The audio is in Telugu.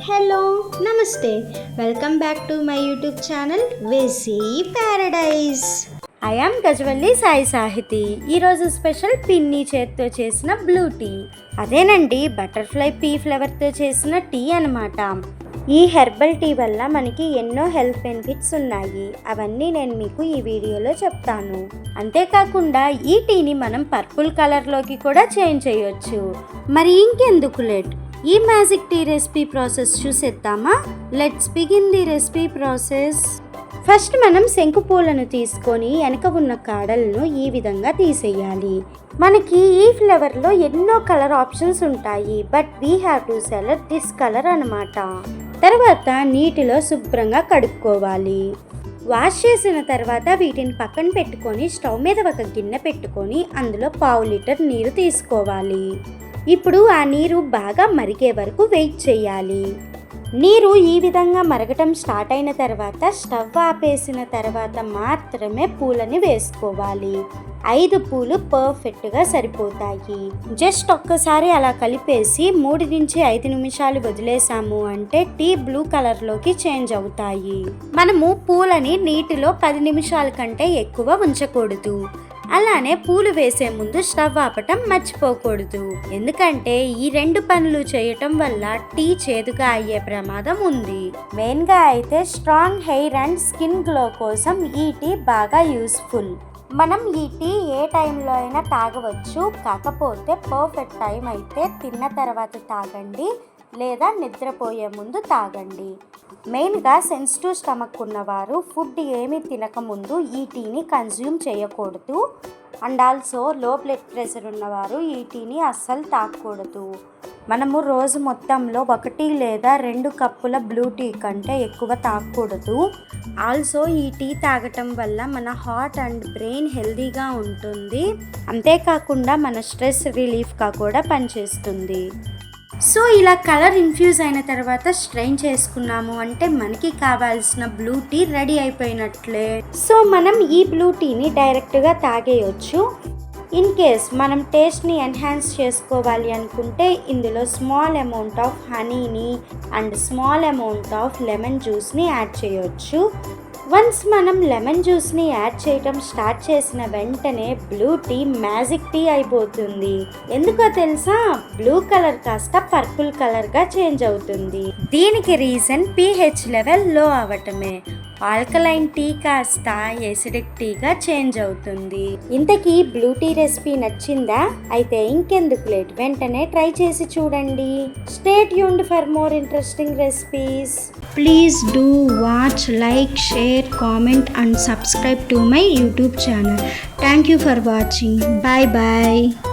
Hello namaste welcome back to my YouTube channel వేసీ paradise. I am Gajavalli Sai Sahithi. ఈరోజు స్పెషల్ పిన్ని చేత్తో చేసిన బ్లూ టీ. అదేనండి, బటర్ఫ్లై పీ ఫ్లేవర్తో చేసిన టీ అన్నమాట. ఈ హెర్బల్ టీ వల్ల మనకి ఎన్నో హెల్త్ బెనిఫిట్స్ ఉన్నాయి. అవన్నీ నేను మీకు ఈ వీడియోలో చెప్తాను. అంతేకాకుండా ఈ టీని మనం పర్పుల్ కలర్లోకి కూడా చేంజ్ చేయొచ్చు. మరి ఇంకెందుకు లేట్, ఈ మ్యాజిక్ టీ రెసిపీ ప్రాసెస్ చూసేద్దామా? Let's begin the recipe process. First మనం శంకు పూలను తీసుకొని వెనక ఉన్న కాడలను ఈ విధంగా తీసేయాలి. మనకి ఈ ఫ్లేవర్లో ఎన్నో కలర్ ఆప్షన్స్ ఉంటాయి, but we have to select this colour అన్నమాట. తర్వాత నీటిలో శుభ్రంగా కడుక్కోవాలి. వాష్ చేసిన తర్వాత వీటిని పక్కన పెట్టుకొని స్టవ్ మీద ఒక గిన్నె పెట్టుకొని అందులో 1/2 లీటర్ నీరు తీసుకోవాలి. ఇప్పుడు ఆ నీరు బాగా మరిగే వరకు వెయిట్ చేయాలి. నీరు ఈ విధంగా మరగటం స్టార్ట్ అయిన తర్వాత స్టవ్ ఆపేసిన తర్వాత మాత్రమే పూలని వేసుకోవాలి. 5 పూలు పర్ఫెక్ట్గా సరిపోతాయి. జస్ట్ ఒక్కసారి అలా కలిపేసి 3 నుంచి 5 నిమిషాలు వదిలేసాము అంటే టీ బ్లూ కలర్లోకి చేంజ్ అవుతాయి. మనము పూలని నీటిలో 10 నిమిషాల కంటే ఎక్కువ ఉంచకూడదు. అలానే పూలు వేసే ముందు స్టవ్ ఆపటం మర్చిపోకూడదు. ఎందుకంటే ఈ 2 పనులు చేయటం వల్ల టీ చేదుగా అయ్యే ప్రమాదం ఉంది. మెయిన్గా అయితే strong hair and skin glow కోసం ఈ టీ బాగా యూస్ఫుల్. మనం ఈ టీ ఏ టైంలో అయినా తాగవచ్చు. కాకపోతే పర్ఫెక్ట్ టైం అయితే తిన్న తర్వాత తాగండి, లేదా నిద్రపోయే ముందు తాగండి. మెయిన్గా సెన్సిటివ్ స్టమక్ ఉన్నవారు ఫుడ్ ఏమీ తినకముందు ఈ టీని కన్జ్యూమ్ చేయకూడదు. అండ్ ఆల్సో లో బ్లడ్ ప్రెషర్ ఉన్నవారు ఈ టీని అస్సలు తాగకూడదు. మనము రోజు మొత్తంలో 1 లేదా 2 కప్పుల బ్లూ టీ కంటే ఎక్కువ తాగకూడదు. ఆల్సో ఈ టీ తాగటం వల్ల మన హార్ట్ అండ్ బ్రెయిన్ హెల్తీగా ఉంటుంది. అంతేకాకుండా మన స్ట్రెస్ రిలీఫ్గా కూడా పనిచేస్తుంది. సో ఇలా కలర్ ఇన్ఫ్యూజ్ అయిన తర్వాత స్ట్రెయిన్ చేసుకున్నాము అంటే మనకి కావాల్సిన బ్లూ టీ రెడీ అయిపోయినట్లే. సో మనం ఈ బ్లూ టీని డైరెక్ట్గా తాగేయచ్చు. ఇన్ కేస్ మనం టేస్ట్ని ఎన్హాన్స్ చేసుకోవాలి అనుకుంటే ఇందులో స్మాల్ అమౌంట్ ఆఫ్ హనీని and small amount of lemon జ్యూస్ని యాడ్ చేయొచ్చు. వన్స్ మనం లెమన్ జ్యూస్ని యాడ్ చేయటం స్టార్ట్ చేసిన వెంటనే బ్లూ టీ మ్యాజిక్ టీ అయిపోతుంది. ఎందుకో తెలుసా? బ్లూ కలర్ కాస్త పర్పుల్ కలర్గా చేంజ్ అవుతుంది. దీనికి రీజన్ pH లెవెల్ లో అవ్వటమే. ఆల్కలైన్ టీ కాస్త ఎసిడిక్ టీగా చేంజ్ అవుతుంది. ఇంతకీ బ్లూ టీ రెసిపీ నచ్చిందా? అయితే ఇంకెందుకు లేట్, వెంటనే ట్రై చేసి చూడండి. Stay tuned for more interesting recipes. Please do watch, like, share, comment and subscribe to my YouTube channel. Thank you for watching. Bye bye.